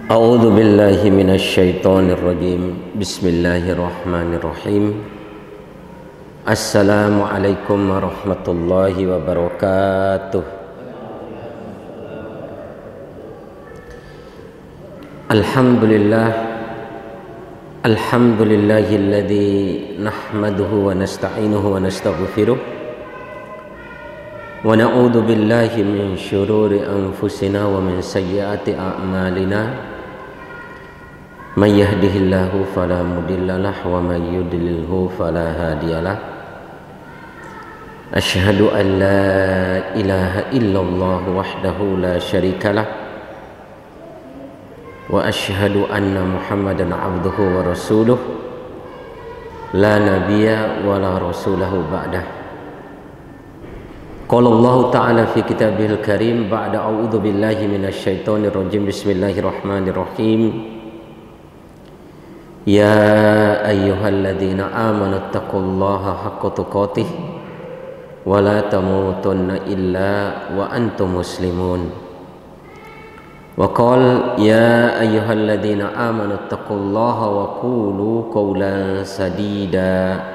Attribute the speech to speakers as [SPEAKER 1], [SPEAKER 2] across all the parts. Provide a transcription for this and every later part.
[SPEAKER 1] A'udzu billahi minasyaitonir rajim. Bismillahirrahmanirrahim. Assalamualaikum warahmatullahi wabarakatuh. Alhamdulillah. Alhamdulillahilladzi nahmaduhu wa nasta'inuhu wa nastaghfiruh. Wa na'udzu billahi min syururi anfusina wa min sayyiati a'malina. Man yahdihillahu fala mudhillalah wa man yudlilhu fala hadiyalah. Asyhadu an la ilaha illallah wahdahu la syarikalah wa asyhadu anna Muhammadan abduhu wa rasuluh la nabiyya wa la rasulahu ba'dah. Qala Allah ta'ala fi kitabihil karim ba'da a'udzu billahi minasyaitonir rajim. Bismillahirrahmanirrahim. Ya ayyuhalladzina amanu taqullaha haqqa tuqatih wa la tamutunna illa wa antum muslimun. Wa qala ya ayyuhalladzina amanu taqullaha wa qulu qawlan sadida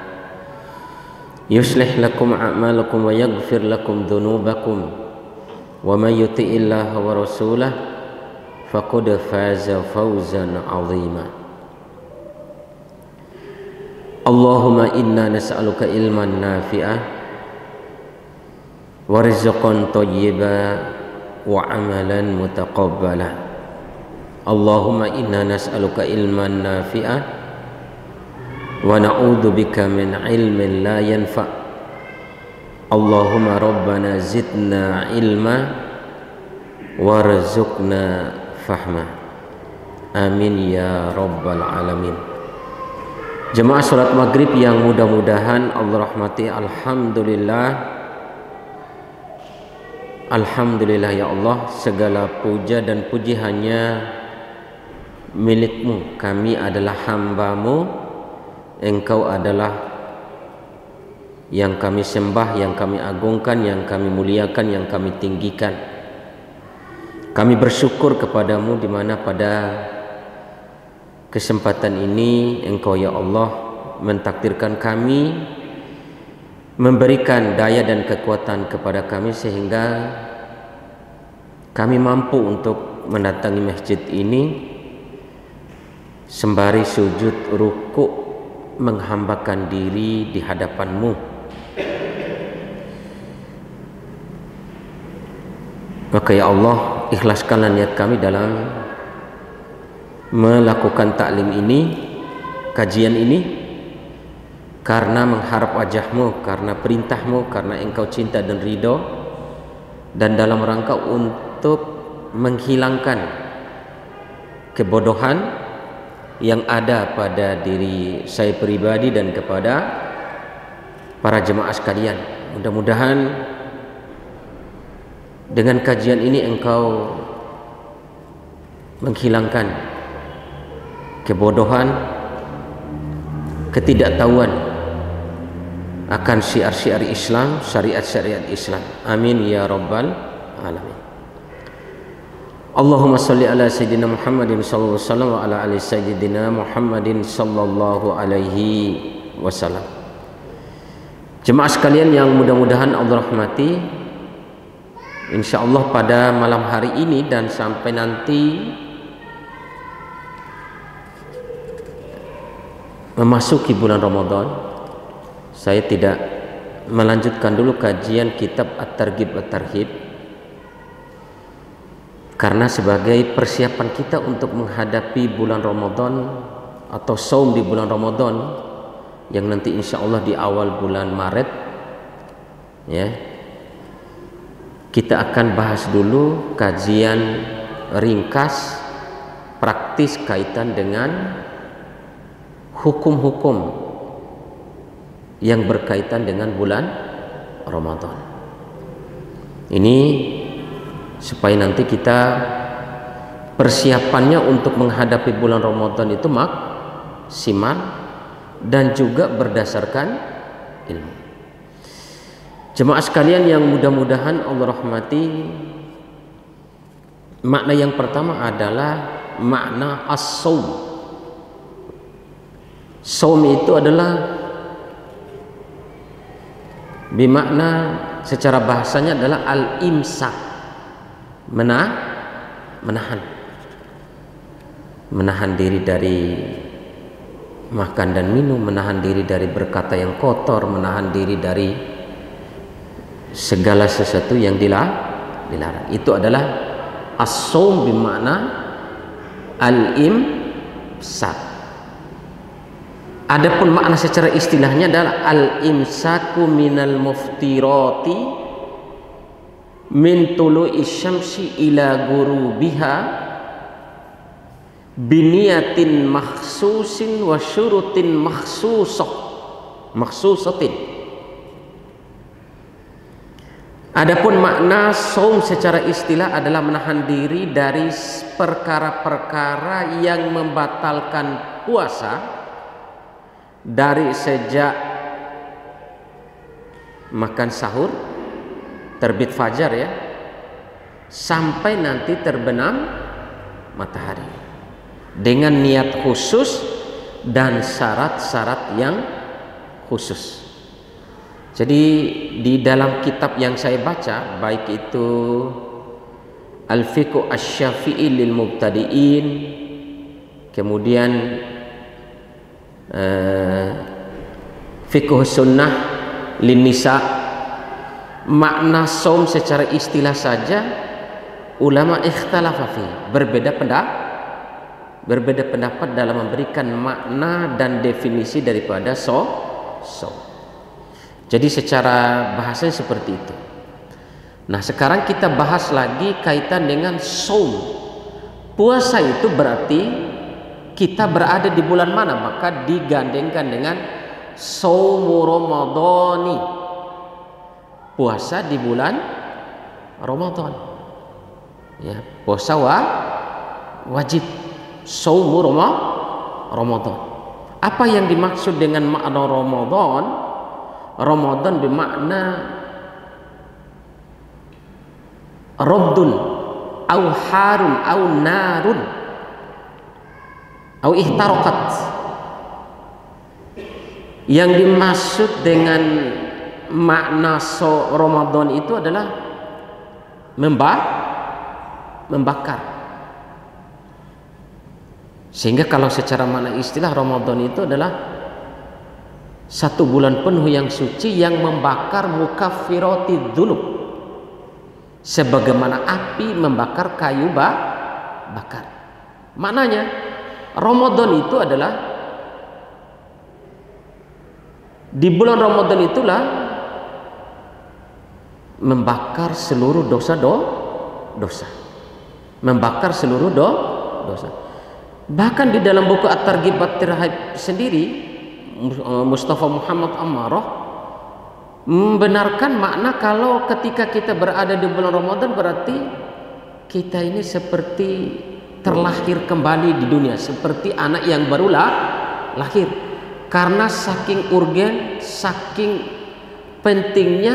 [SPEAKER 1] yuslih lakum a'malakum wa yaghfir lakum dhunubakum wa may yuti'illaha wa rasulahu faqad faza fawzan 'azima. Allahumma inna nas'aluka ilman nafi'ah wa rizqan thayyiban wa amalan mutaqabbala. Allahumma inna nas'aluka ilman nafi'ah wa na'udzu bika min ilmin la yanfa'. Allahumma rabbana zidna ilma warzuqna fahma. Amin ya rabbal alamin. Jemaah salat maghrib yang mudah-mudahan Allah rahmati. Alhamdulillah ya Allah, segala puja dan puji hanya milik-Mu. Kami adalah hamba-Mu, Engkau adalah yang kami sembah, yang kami agungkan, yang kami muliakan, yang kami tinggikan. Kami bersyukur kepadamu di mana pada kesempatan ini Engkau ya Allah mentakdirkan kami, memberikan daya dan kekuatan kepada kami sehingga kami mampu untuk mendatangi masjid ini sembari sujud rukuk menghambakan diri di hadapan-Mu. Maka ya Allah, ikhlaskanlah niat kami dalam melakukan taklim ini, kajian ini, karena mengharap wajah-Mu, karena perintah-Mu, karena Engkau cinta dan ridho, dan dalam rangka untuk menghilangkan kebodohan yang ada pada diri saya pribadi dan kepada para jemaah sekalian. Mudah-mudahan dengan kajian ini Engkau menghilangkan kebodohan, ketidaktahuan akan syiar-syiar Islam, syariat-syariat Islam. Amin ya rabbal alamin. Allahumma salli ala sayyidina Muhammadin sallallahu alaihi wasallam wa ala ali sayyidina Muhammadin sallallahu alaihi wasallam. Jemaah sekalian yang mudah-mudahan Allah rahmati, insyaallah pada malam hari ini dan sampai nanti memasuki bulan Ramadan, saya tidak melanjutkan dulu kajian kitab At-Targhib At-Tarhib karena sebagai persiapan kita untuk menghadapi bulan Ramadan atau saum di bulan Ramadan yang nanti insya Allah di awal bulan Maret, ya, kita akan bahas dulu kajian ringkas praktis kaitan dengan hukum-hukum yang berkaitan dengan bulan Ramadan. Ini supaya nanti kita persiapannya untuk menghadapi bulan Ramadan itu maksimal dan juga berdasarkan ilmu. Jemaah sekalian yang mudah-mudahan Allah rahmati, makna yang pertama adalah makna as-saum. Saum itu adalah bermakna secara bahasanya adalah al-imsak, menahan diri dari makan dan minum, menahan diri dari berkata yang kotor, menahan diri dari segala sesuatu yang dilarang. Itu adalah as-saum bermakna al-imsak. Adapun makna secara istilahnya adalah al-imsaku minal muftirati min tulu'i syamsi ila gurubiha biniyatin makhsusin wa syurutin makhsusatin. Adapun makna saum secara istilah adalah menahan diri dari perkara-perkara yang membatalkan puasa, dari sejak makan sahur, terbit fajar ya, sampai nanti terbenam matahari, dengan niat khusus dan syarat-syarat yang khusus. Jadi di dalam kitab yang saya baca, baik itu Al-Fiqh Asy-Syafi'i lil Mubtadi'in, kemudian Fiqh Sunnah lin Nisa, makna saum secara istilah saja ulama ikhtalafa fi, berbeda pendapat dalam memberikan makna dan definisi daripada saum. Jadi secara bahasanya seperti itu. Nah, sekarang kita bahas lagi kaitan dengan saum. Puasa itu berarti kita berada di bulan mana, maka digandengkan dengan saumu Ramadhani, puasa di bulan Ramadan ya, puasa wajib, saumu Ramadan. Apa yang dimaksud dengan makna Ramadan? Ramadan bermakna rabdun au harun au narun au ihtarokat. Yang dimaksud dengan makna Ramadan itu adalah membakar. Sehingga kalau secara makna istilah, Ramadan itu adalah satu bulan penuh yang suci yang membakar mukaffirati dzunub, sebagaimana api membakar kayu bakar. Maknanya Ramadan itu adalah, di bulan Ramadan itulah membakar seluruh dosa, membakar seluruh dosa. Bahkan di dalam buku At-Targhib At-Tarhib sendiri, Mustafa Muhammad Ammarah membenarkan makna kalau ketika kita berada di bulan Ramadan berarti kita ini seperti terlahir kembali di dunia, seperti anak yang baru lahir. Karena saking urgen, saking pentingnya,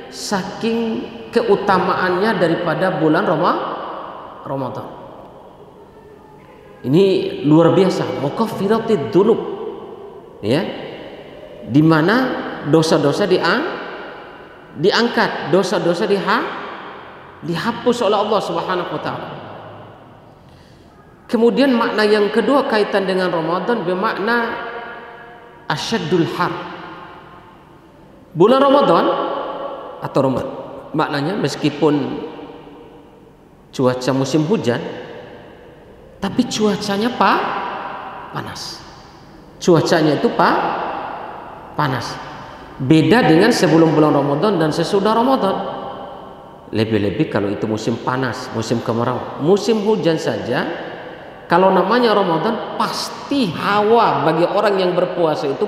[SPEAKER 1] saking keutamaannya daripada bulan Ramadan. Ini luar biasa, mukaffirati dzunub ya, dimana dosa-dosa diangkat, dosa-dosa dihapus oleh Allah Subhanahu wa taala. Kemudian makna yang kedua kaitan dengan Ramadan bermakna asyaddul har. Bulan Ramadan atau Ramadan maknanya meskipun cuaca musim hujan, tapi cuacanya panas. Cuacanya itu panas. Beda dengan sebelum bulan Ramadan dan sesudah Ramadan. Lebih-lebih kalau itu musim panas, musim kemarau. Musim hujan saja, kalau namanya Ramadan, pasti hawa bagi orang yang berpuasa itu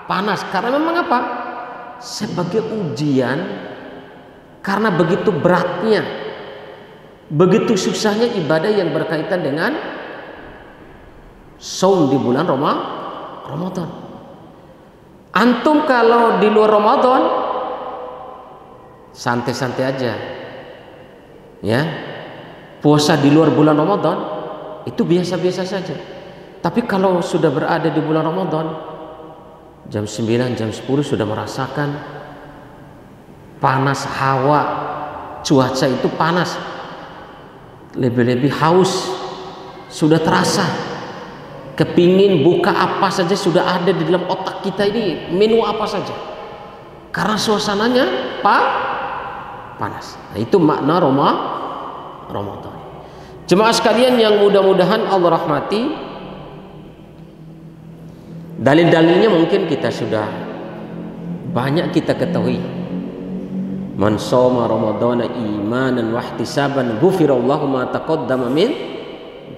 [SPEAKER 1] panas. Karena memang apa? Sebagai ujian, karena begitu beratnya, begitu susahnya ibadah yang berkaitan dengan saum di bulan Ramadan. Antum kalau di luar Ramadan santai-santai aja ya, puasa di luar bulan Ramadan, itu biasa-biasa saja. Tapi kalau sudah berada di bulan Ramadan, jam 9, jam 10 sudah merasakan panas hawa, cuaca itu panas, lebih-lebih haus, sudah terasa, kepingin buka apa saja sudah ada di dalam otak kita ini, menu apa saja, karena suasananya panas. Nah, itu makna Ramadan. Jemaah sekalian yang mudah-mudahan Allah rahmati, dalil-dalilnya mungkin kita sudah banyak kita ketahui. Man shoma ramadhana imanan wa ihtisaban ghufirallahu ma taqaddama min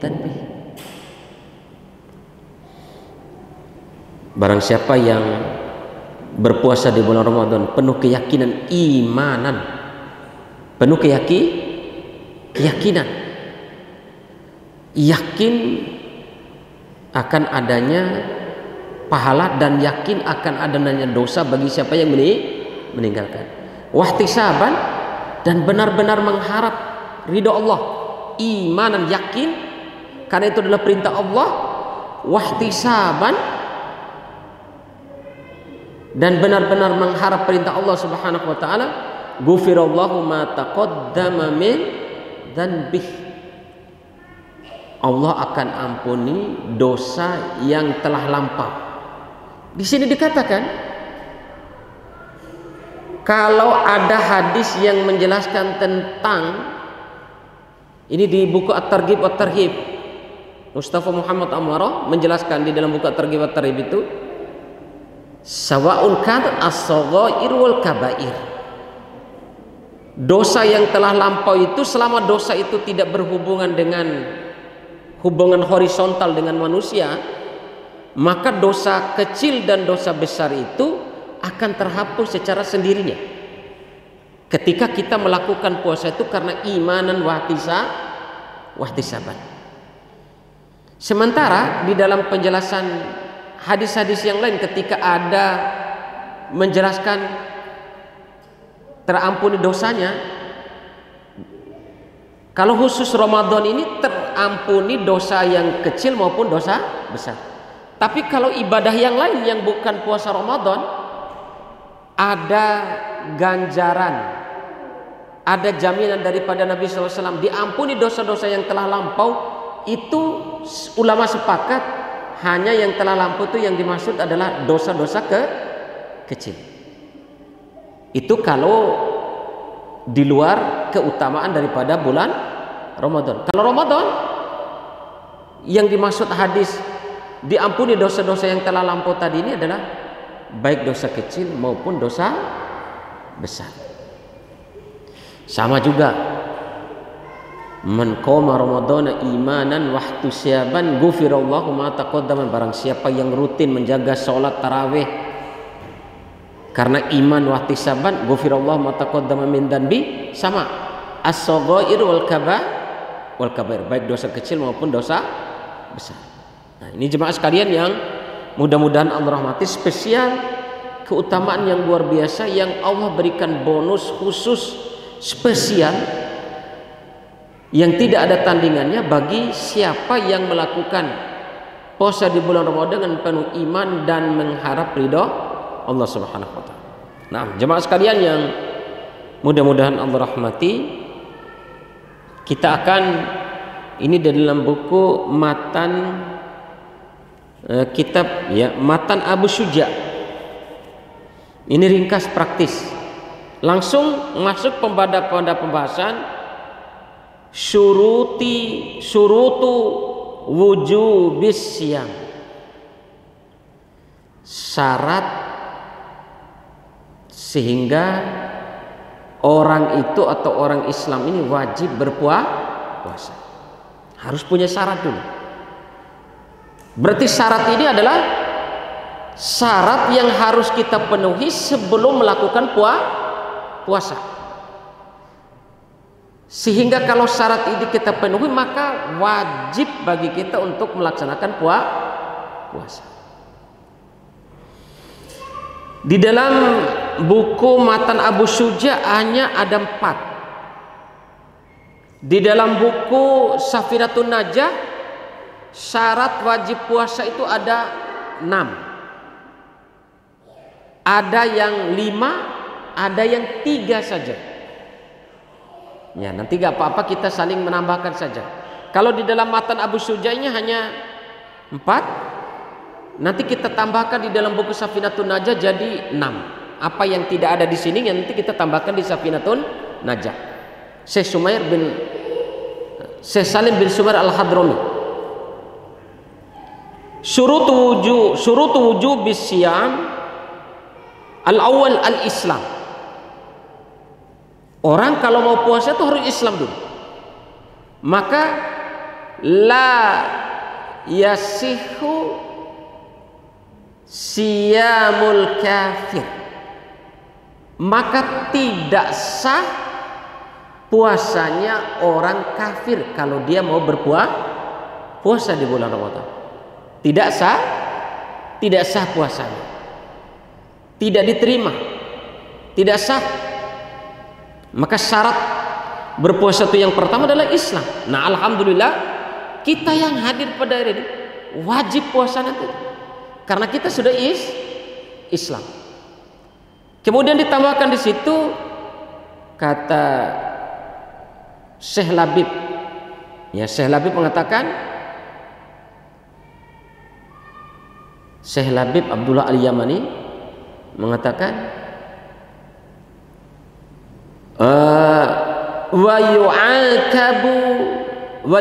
[SPEAKER 1] dhanbihi. Barang siapa yang berpuasa di bulan Ramadan penuh keyakinan imanan, penuh keyakinan, yakin akan adanya pahala dan yakin akan adanya dosa bagi siapa yang meninggalkan. Wahtisaban, dan benar-benar mengharap ridha Allah, imanan, yakin karena itu adalah perintah Allah. Wahtisaban, dan benar-benar mengharap perintah Allah Subhanahu wa taala. Ghufirallahu ma taqaddama min dzanbih. Allah akan ampuni dosa yang telah lampau. Di sini dikatakan kalau ada hadis yang menjelaskan tentang ini di buku At-Targhib wa Tarhib, Mustafa Muhammad Amara menjelaskan di dalam buku At-Targhib wa Tarhib itu, sawa'un kan as-saghair wal kabair. Dosa yang telah lampau itu, selama dosa itu tidak berhubungan dengan hubungan horizontal dengan manusia, maka dosa kecil dan dosa besar itu akan terhapus secara sendirinya ketika kita melakukan puasa itu karena imanan wahtisaban. Sementara di dalam penjelasan hadis-hadis yang lain ketika ada menjelaskan terampuni dosanya, kalau khusus Ramadan ini terampuni dosa yang kecil maupun dosa besar. Tapi kalau ibadah yang lain yang bukan puasa Ramadan, ada ganjaran, ada jaminan daripada Nabi SAW diampuni dosa-dosa yang telah lampau. Itu ulama sepakat hanya yang telah lampau itu yang dimaksud adalah dosa-dosa kecil. Itu kalau di luar keutamaan daripada bulan Ramadan. Kalau Ramadan yang dimaksud hadis diampuni dosa-dosa yang telah lampau tadi ini adalah baik dosa kecil maupun dosa besar. Sama juga, man qoma ramadhana imanan wa ihtisaban ghufirallahu ma taqaddama. Barang siapa yang rutin menjaga salat tarawih karena iman wa ihtisaban, ghufirallahu ma taqaddama min dzanbi. Sama as-saghair wal kabair, baik dosa kecil maupun dosa besar. Nah, ini jemaah sekalian yang mudah-mudahan Allah rahmati, spesial keutamaan yang luar biasa yang Allah berikan bonus khusus spesial yang tidak ada tandingannya bagi siapa yang melakukan puasa di bulan Ramadan dengan penuh iman dan mengharap ridha Allah Subhanahu wa taala. Nah, jemaah sekalian yang mudah-mudahan Allah rahmati, kita akan ini dalam buku matan kitab ya, Matan Abu Syuja. Ini ringkas praktis. Langsung masuk pada pembahasan syurutu wujubis siyam. Syarat sehingga orang itu atau orang Islam ini wajib berpuasa. Harus punya syarat dulu. Berarti syarat ini adalah syarat yang harus kita penuhi sebelum melakukan puasa. Sehingga kalau syarat ini kita penuhi, maka wajib bagi kita untuk melaksanakan puasa. Di dalam buku Matan Abu Syuja hanya ada 4. Di dalam buku Safinatun Najah syarat wajib puasa itu ada 6. Ada yang 5, ada yang 3 saja. Ya, nanti gak apa-apa kita saling menambahkan saja. Kalau di dalam matan Abu Syuja'nya hanya 4, nanti kita tambahkan di dalam buku Safinatun Najah jadi 6. Apa yang tidak ada di sini nanti kita tambahkan di Safinatun Najah. Syekh Salim bin Sumair Al-Hadrami. Syurutu wujub bisyam al-awwal al-Islam. Orang kalau mau puasa itu harus Islam dulu. Maka la yasihu siyamul kafir, maka tidak sah puasanya orang kafir kalau dia mau berpuasa di bulan Ramadan. Tidak sah puasanya, tidak diterima, tidak sah. Maka syarat berpuasa itu yang pertama adalah Islam. Nah, alhamdulillah kita yang hadir pada hari ini wajib puasa nanti karena kita sudah Islam. Kemudian ditambahkan di situ kata Syekh Labib. Ya, Syekh Labib mengatakan, Syekh Labib Abdullah Al-Yamani mengatakan wa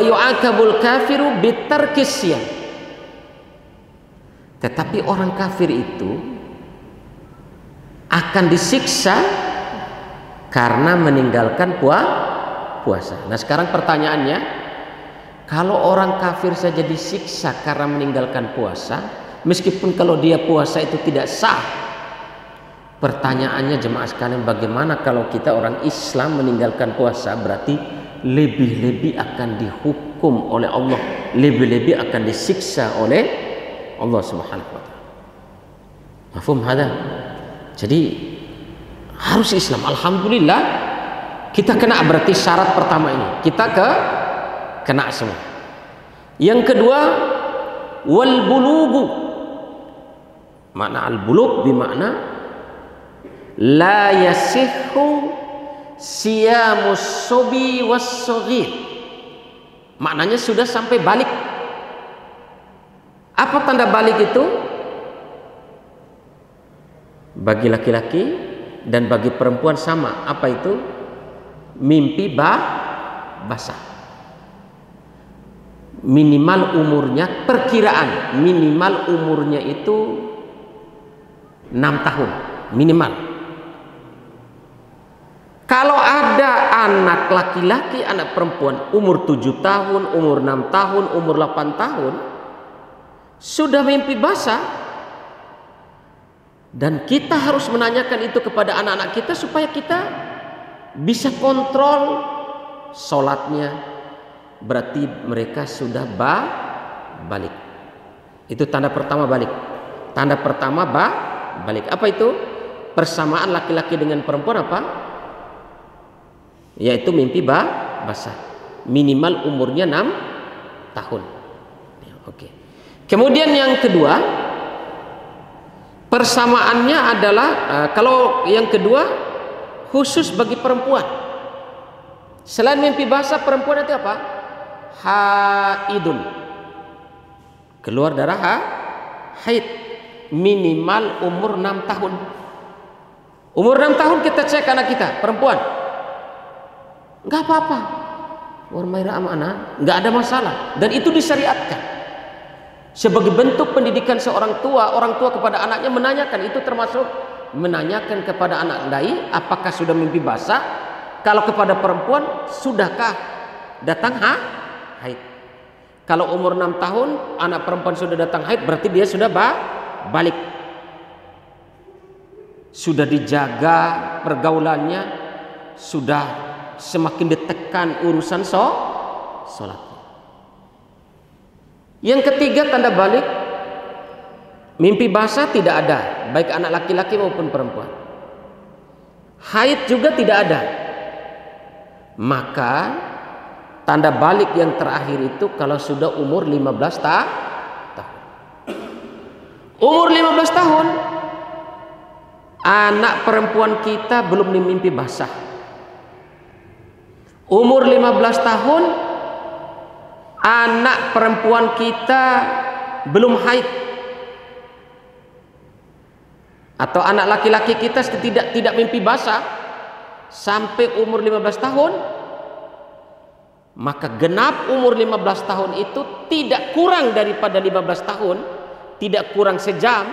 [SPEAKER 1] yu'akabul kafiru bitarkis siyam. Tetapi orang kafir itu akan disiksa karena meninggalkan puasa. Nah, sekarang pertanyaannya, kalau orang kafir saja disiksa karena meninggalkan puasa, meskipun kalau dia puasa itu tidak sah, pertanyaannya jemaah sekalian, bagaimana kalau kita orang Islam meninggalkan puasa? Berarti lebih-lebih akan dihukum oleh Allah, lebih-lebih akan disiksa oleh Allah Subhanahu wa taala. Mafhum hada? Jadi harus Islam. Alhamdulillah kita kena, berarti syarat pertama ini kita kena semua. Yang kedua, wal bulugu. Makna al bulug bermakna la yasihhu siyamus sobi was-saghir. Maknanya sudah sampai balik. Apa tanda balik itu? Bagi laki-laki dan bagi perempuan sama. Apa itu? Mimpi basah. Minimal umurnya, perkiraan minimal umurnya itu 6 tahun minimal. Kalau ada anak laki-laki, anak perempuan umur 7 tahun, umur 6 tahun, umur 8 tahun sudah mimpi basah, dan kita harus menanyakan itu kepada anak-anak kita supaya kita bisa kontrol sholatnya, berarti mereka sudah balik. Itu tanda pertama balik. Tanda pertama balik. Apa itu? Persamaan laki-laki dengan perempuan apa? Yaitu mimpi basah. Minimal umurnya 6 tahun. Ya, oke. Kemudian yang kedua, persamaannya adalah kalau yang kedua khusus bagi perempuan. Selain mimpi basah, perempuan itu apa? Haidun. Keluar darah haid. Minimal umur 6 tahun. Umur 6 tahun kita cek anak kita, perempuan, nggak apa-apa, warmaira amanah, nggak ada masalah, dan itu disyariatkan sebagai bentuk pendidikan seorang tua. Orang tua kepada anaknya menanyakan, itu termasuk menanyakan kepada anak dai apakah sudah mimpi basah. Kalau kepada perempuan, sudahkah datang haid. Kalau umur 6 tahun anak perempuan sudah datang haid, berarti dia sudah balik, sudah dijaga pergaulannya, sudah semakin ditekan urusan sholat. Yang ketiga tanda balik, mimpi basah tidak ada, baik anak laki-laki maupun perempuan. Haid juga tidak ada. Maka Tanda balik yang terakhir itu kalau sudah umur 15 tahun. Umur 15 tahun, anak perempuan kita belum mimpi basah. Umur 15 tahun, anak perempuan kita belum haid. Atau anak laki-laki kita tidak mimpi basah sampai umur 15 tahun. Maka genap umur 15 tahun itu tidak kurang daripada 15 tahun, tidak kurang sejam,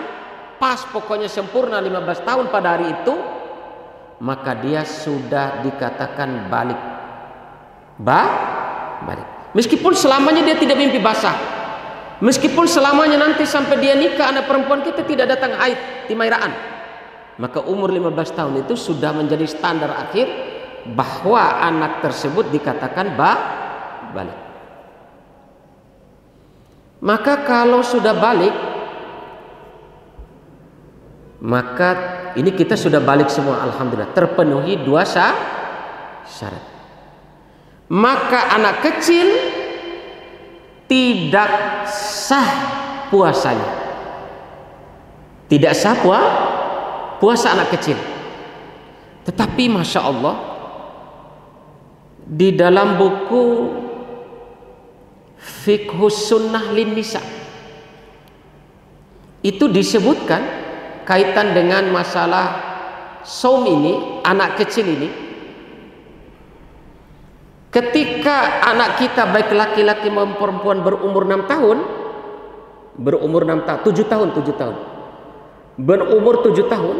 [SPEAKER 1] pas pokoknya sempurna 15 tahun pada hari itu, maka dia sudah dikatakan balik. Balik. Meskipun selamanya dia tidak mimpi basah, meskipun selamanya nanti sampai dia nikah anak perempuan kita tidak datang haid, timairaan, maka umur 15 tahun itu sudah menjadi standar akhir bahwa anak tersebut dikatakan balik. Maka kalau sudah balik, maka ini kita sudah balik semua, alhamdulillah, terpenuhi 2 syarat. Maka anak kecil tidak sah puasanya, tidak sah puasa anak kecil. Tetapi masya Allah, di dalam buku Fiqhus Sunnah Lin Nisa itu disebutkan kaitan dengan masalah saum ini, anak kecil ini. Ketika anak kita baik laki-laki maupun perempuan berumur 6 tahun, 7 tahun, berumur 7 tahun,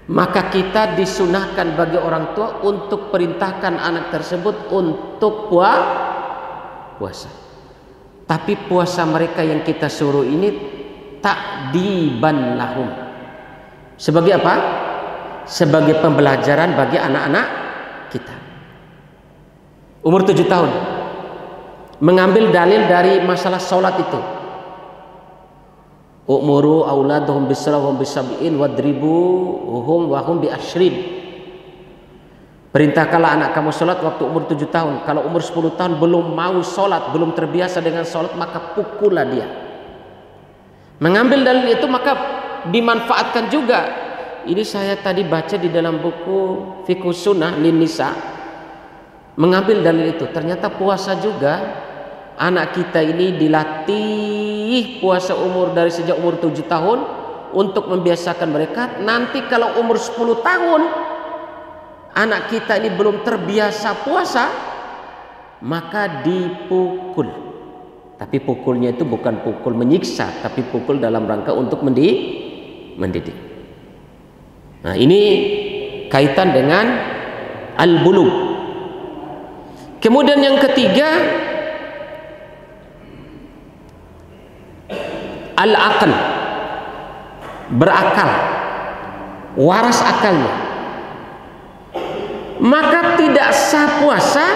[SPEAKER 1] maka kita disunahkan bagi orang tua untuk perintahkan anak tersebut untuk puasa. Tapi puasa mereka yang kita suruh ini ta'diban lahum. Sebagai apa? Sebagai pembelajaran bagi anak-anak kita. Umur 7 tahun. Mengambil dalil dari masalah sholat itu. Umuru auladhum bis-salah wa bis-sab'in wadribuhum wa hum bi asyrin. Perintahkanlah anak kamu sholat waktu umur 7 tahun. Kalau umur 10 tahun belum mau sholat, belum terbiasa dengan sholat, maka pukullah dia. Mengambil dalil itu maka dimanfaatkan juga. Ini saya tadi baca di dalam buku Fiqhus Sunnah Lin Nisa. Mengambil dalil itu, ternyata puasa juga. Anak kita ini dilatih puasa umur dari sejak umur 7 tahun untuk membiasakan mereka. Nanti kalau umur 10 tahun anak kita ini belum terbiasa puasa, maka dipukul. Tapi pukulnya itu bukan pukul menyiksa, tapi pukul dalam rangka untuk mendidik. Nah, ini kaitan dengan al-bulugh. Kemudian yang ketiga, al-aql, berakal, waras akalnya. Maka tidak sah puasa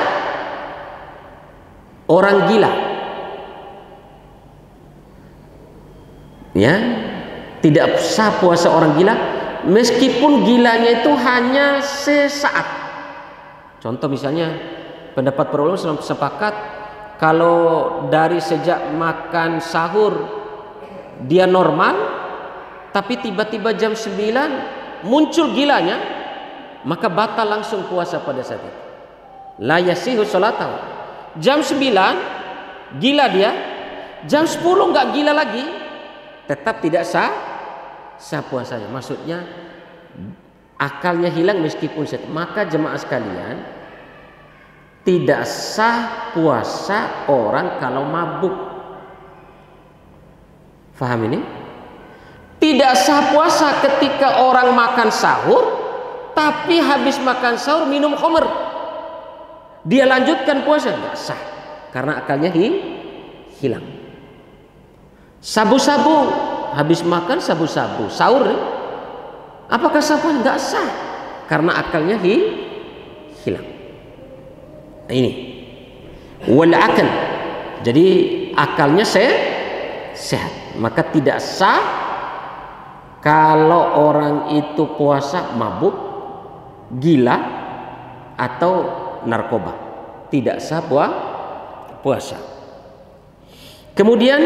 [SPEAKER 1] orang gila, ya, tidak sah puasa orang gila meskipun gilanya itu hanya sesaat. Contoh misalnya pendapat para ulama sepakat kalau dari sejak makan sahur dia normal, tapi tiba-tiba jam 9 muncul gilanya, maka batal langsung puasa pada saat itu. La yasihu salatahu. Jam 9 gila dia, jam 10 enggak gila lagi, tetap tidak sah puasanya. Maksudnya akalnya hilang meskipun maka jemaah sekalian, tidak sah puasa orang kalau mabuk. Faham ini? Tidak sah puasa ketika orang makan sahur, tapi habis makan sahur minum khamr, dia lanjutkan puasa, tidak sah karena akalnya hilang. Sabu-sabu, habis makan sabu-sabu sahur, apakah sah puasa? Tidak sah karena akalnya hilang. Nah, ini wal akal, jadi akalnya sehat. Maka tidak sah kalau orang itu puasa mabuk, gila, atau narkoba. tidak sah puasa. Kemudian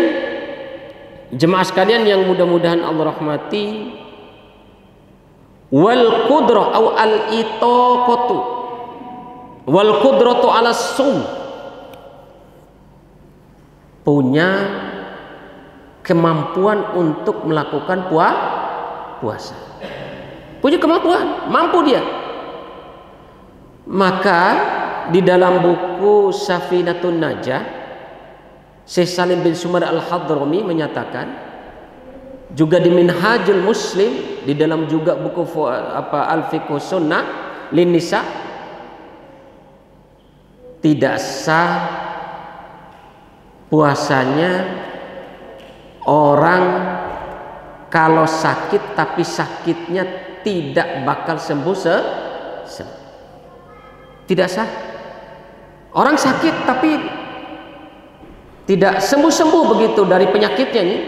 [SPEAKER 1] jemaah sekalian yang mudah-mudahan Allah rahmati, wal qudrah au al itaqatu wal qudratu ala sum, punya kemampuan untuk melakukan puasa, punya kemampuan, mampu dia. Maka di dalam buku Safinatun Najah, Syekh Salim bin Sumar Al-Hadrami menyatakan, juga di Minhajul Muslim, di dalam juga buku Al-Fiqh Sunnah lin Nisa, tidak sah puasanya orang kalau sakit tapi sakitnya tidak bakal sembuh tidak sah. Orang sakit tapi tidak sembuh-sembuh begitu dari penyakitnya ini.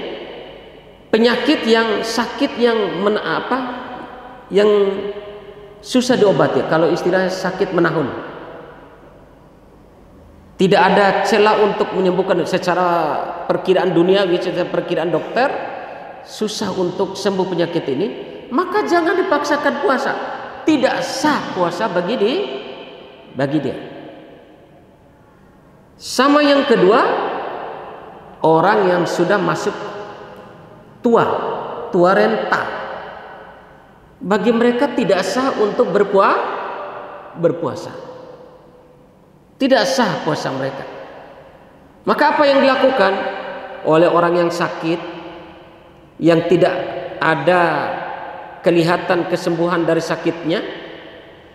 [SPEAKER 1] Penyakit yang sakit yang yang susah diobati. Kalau istilahnya sakit menahun. Tidak ada celah untuk menyembuhkan secara perkiraan dunia, secara perkiraan dokter, susah untuk sembuh penyakit ini. Maka jangan dipaksakan puasa. Tidak sah puasa bagi dia. Sama yang kedua, orang yang sudah masuk tua renta, bagi mereka tidak sah untuk berpuasa. Tidak sah puasa mereka. Maka apa yang dilakukan oleh orang yang sakit, yang tidak ada kelihatan kesembuhan dari sakitnya,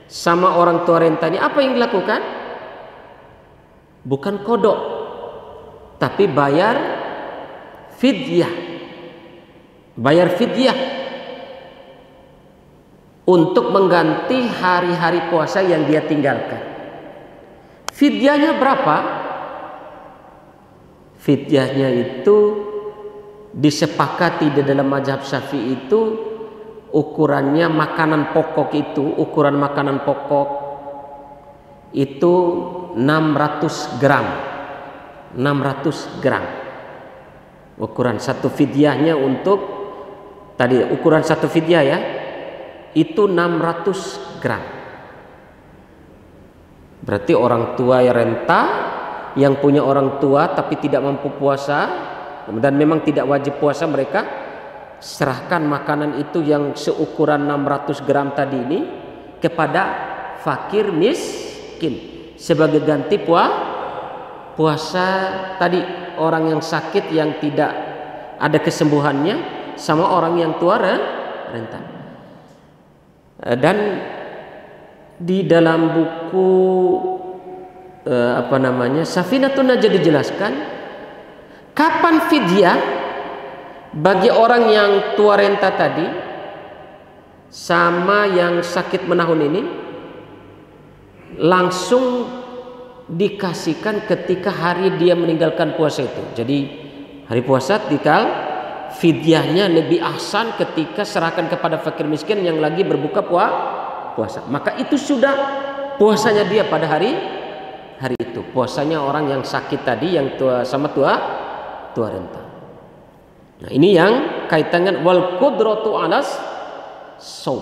[SPEAKER 1] sama orang tua renta ini, apa yang dilakukan? Bukan kodok, tapi bayar fidyah. Bayar fidyah untuk mengganti hari-hari puasa yang dia tinggalkan. Fidyahnya berapa? Fidyahnya itu disepakati di dalam mazhab Syafi'i itu ukurannya ukuran makanan pokok itu 600 gram. 600 gram. Ukuran satu fidyahnya untuk tadi ukuran satu fidyah ya, itu 600 gram. Berarti orang tua yang renta, yang punya orang tua tapi tidak mampu puasa dan memang tidak wajib puasa, mereka serahkan makanan itu yang seukuran 600 gram tadi ini kepada fakir miskin sebagai ganti puasa tadi orang yang sakit yang tidak ada kesembuhannya, sama orang yang tua renta. Dan di dalam buku Safinatun Najah dijelaskan kapan fidyah bagi orang yang tua renta tadi sama yang sakit menahun ini langsung dikasihkan ketika hari dia meninggalkan puasa itu. Jadi hari puasa tinggal fidyahnya lebih ahsan ketika serahkan kepada fakir miskin yang lagi berbuka puasa. Maka itu sudah puasanya dia pada hari itu. Puasanya orang yang sakit tadi, yang tua renta. Nah, ini yang kaitan dengan wal qudratu alas shaum.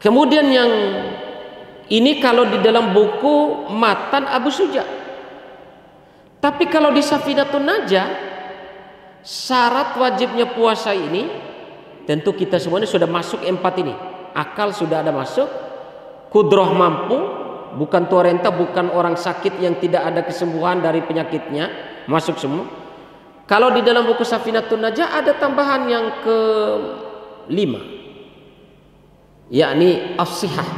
[SPEAKER 1] Kemudian yang ini kalau di dalam buku Matan Abu Suja. Tapi kalau di Safinatun Najah, syarat wajibnya puasa ini tentu kita semuanya sudah masuk 4 ini. Akal sudah ada masuk, kudroh mampu, bukan tua renta, bukan orang sakit yang tidak ada kesembuhan dari penyakitnya, masuk semua. Kalau di dalam buku Safinatun Najah ada tambahan yang ke-5, yakni as-sihah,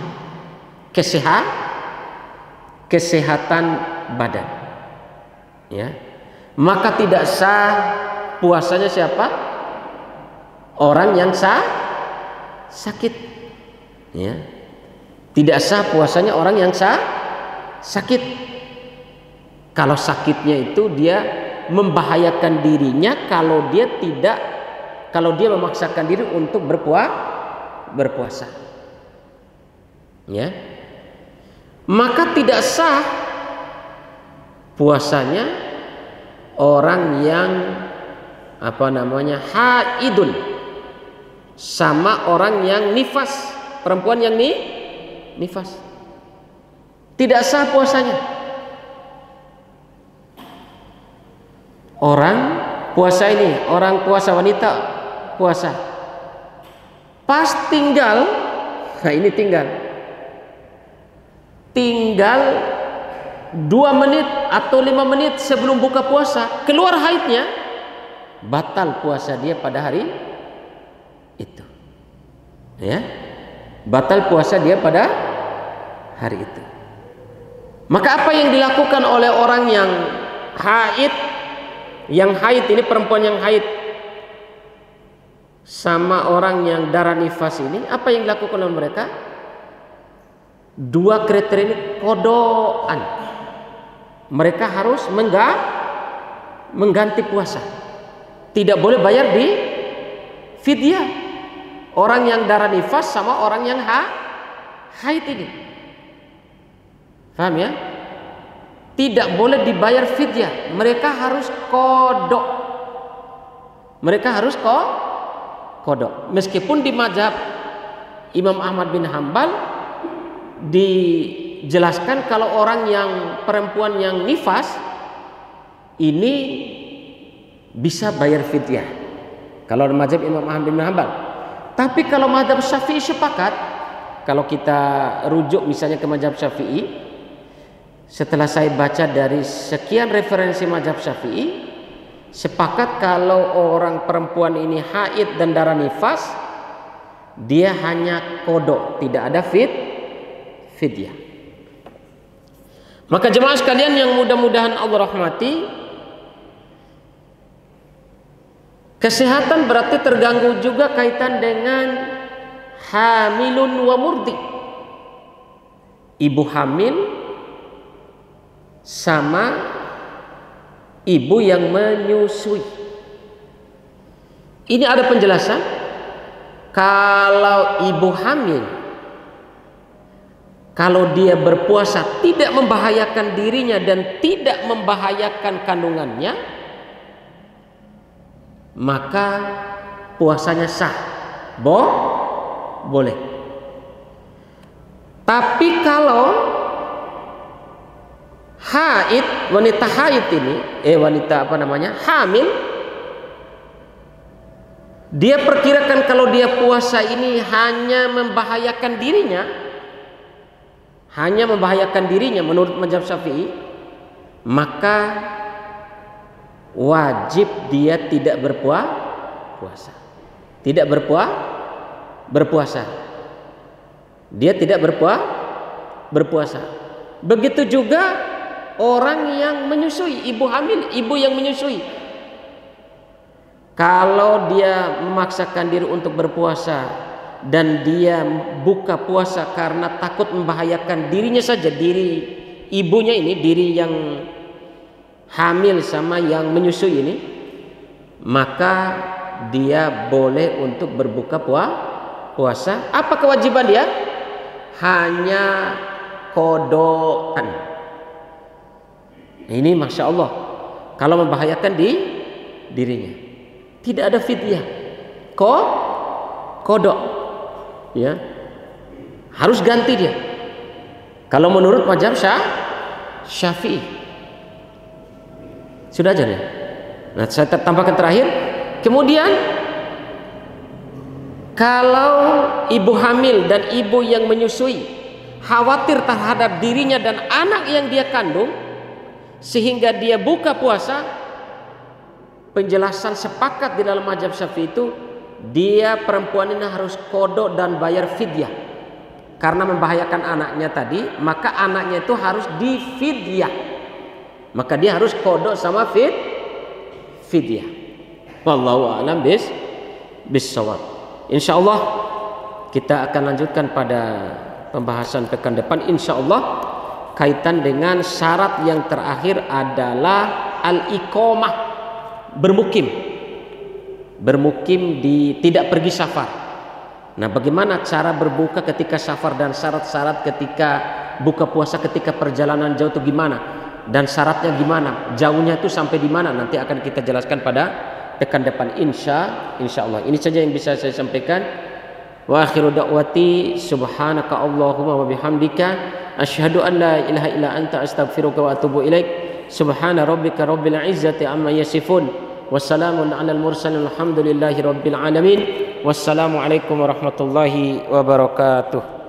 [SPEAKER 1] kesehatan badan. Ya, maka tidak sah puasanya siapa? Orang yang sakit. Ya, tidak sah puasanya orang yang sakit. Kalau sakitnya itu dia membahayakan dirinya kalau dia memaksakan diri untuk berpuasa. Ya. Maka tidak sah puasanya orang yang haidun sama orang yang nifas, perempuan yang nifas. Tidak sah puasanya. Orang puasa ini, orang puasa, wanita puasa, pas tinggal 2 menit atau 5 menit sebelum buka puasa keluar haidnya, batal puasa dia pada hari itu. Ya, batal puasa dia pada hari itu. Maka apa yang dilakukan oleh orang yang haid, ini perempuan yang haid sama orang yang darah nifas ini, apa yang dilakukan oleh mereka? 2 kriteria ini kodoan. Mereka harus mengganti puasa. Tidak boleh bayar di fidyah. Orang yang darah nifas sama orang yang haid ini. Paham ya? Tidak boleh dibayar fidyah. Mereka harus kodok. Kodok. Meskipun di mazhab Imam Ahmad bin Hambal dijelaskan kalau orang yang perempuan yang nifas ini bisa bayar fidyah. Kalau mazhab Imam Ahmad bin Hambal. Tapi kalau mazhab Syafi'i sepakat, kalau kita rujuk misalnya ke mazhab Syafi'i, setelah saya baca dari sekian referensi mazhab Syafi'i, sepakat kalau orang perempuan ini haid dan darah nifas, dia hanya kodok, tidak ada fidyah. Maka jemaah sekalian yang mudah-mudahan Allah rahmati, kesehatan berarti terganggu juga kaitan dengan hamilun wa murdi. Ibu hamil sama ibu yang menyusui. Ini ada penjelasan. Kalau ibu hamil, kalau dia berpuasa tidak membahayakan dirinya dan tidak membahayakan kandungannya, maka puasanya sah. Boleh. Tapi kalau haid, wanita haid ini, hamil, dia perkirakan kalau dia puasa ini hanya membahayakan dirinya menurut mazhab Syafi'i, maka wajib dia tidak berpuasa. Dia tidak berpuasa. Begitu juga orang yang menyusui, ibu hamil, ibu yang menyusui. Kalau dia memaksakan diri untuk berpuasa dan dia buka puasa karena takut membahayakan dirinya saja, diri ibunya ini, diri yang hamil sama yang menyusui ini, maka dia boleh untuk berbuka puasa. Apa kewajiban dia? Hanya kodokan. Ini masya Allah, kalau membahayakan dirinya, tidak ada fidyah, kodok, ya, harus ganti dia. Kalau menurut mazhab Syafi'i, sudah aja nih. Nah, saya tambahkan terakhir. Kemudian kalau ibu hamil dan ibu yang menyusui khawatir terhadap dirinya dan anak yang dia kandung sehingga dia buka puasa, penjelasan sepakat di dalam mazhab Syafi'i itu, dia perempuan ini harus kodok dan bayar fidyah. Karena membahayakan anaknya tadi, maka anaknya itu harus difidyah. Maka dia harus kodok sama fidyah. Wallahu a'lam bis-shawab. Insyaallah kita akan lanjutkan pada pembahasan pekan depan insyaallah, kaitan dengan syarat yang terakhir adalah al-iqamah, bermukim di tidak pergi safar. Nah, bagaimana cara berbuka ketika safar dan syarat-syarat ketika buka puasa ketika perjalanan jauh itu gimana? dan syaratnya gimana, jauhnya itu sampai di mana, nanti akan kita jelaskan pada pekan depan insya Allah. Ini saja yang bisa saya sampaikan. Wa akhiru da'wati subhanaka Allahumma wa bihamdika asyhadu an la ilaha illa anta astaghfiruka wa atubu ilaik. Subhana rabbika rabbil izzati amma yasifun. Wassalamun alal mursalin alhamdulillahi rabbil alamin. Wassalamu alaikum warahmatullahi wabarakatuh.